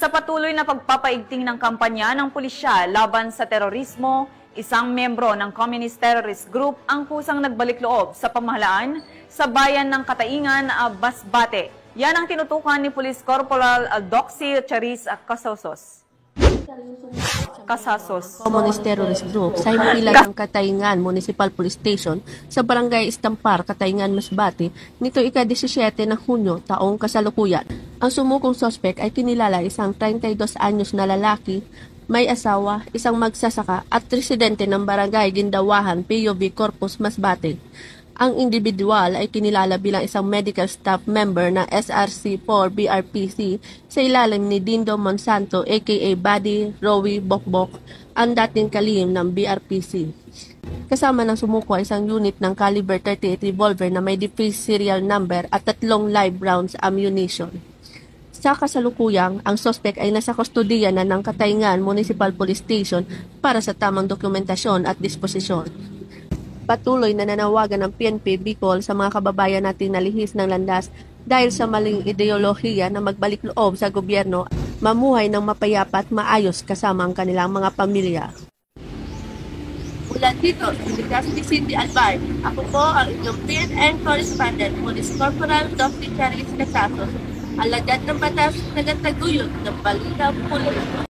Sa patuloy na pagpapaigting ng kampanya ng pulisya laban sa terorismo, isang membro ng Communist Terrorist Group ang kusang nagbalik loob sa pamahalaan sa bayan ng Kataingan, Masbate. Yan ang tinutukan ni Police Corporal Doxy Charis Casasos. Communist Terrorist Group sa himpilan ng Kataingan Municipal Police Station sa Barangay Istampar, Kataingan, Masbate, nito ika-17 ng Hunyo taong kasalukuyan. Ang sumukong sospek ay kinilala isang 32 anyos na lalaki, may asawa, isang magsasaka at residente ng Barangay Gindawahan, POV Corpus, Masbate. Ang individual ay kinilala bilang isang medical staff member ng SRC-4 BRPC sa ilalim ni Dindo Monsanto aka Buddy Rowie Bokbok, ang dating kalihim ng BRPC. Kasama ng sumuko ay isang unit ng caliber 38 revolver na may defaced serial number at 3 live rounds ammunition. Sa kasalukuyang, ang sospek ay nasa kustodiya na ng Kataingan Municipal Police Station para sa tamang dokumentasyon at disposisyon. Patuloy na nanawagan ng PNP Bicol sa mga kababayan nating nalihis ng landas dahil sa maling ideolohiya na magbalik loob sa gobyerno, mamuhay ng mapayapa at maayos kasama ang kanilang mga pamilya. Mula dito sa Legazpi City, Albay, ako po ang inyong PNN correspondent, Police Corporal Doxy Charis Casasos, alagad ng batas na nagtaguyod ng balita pulis.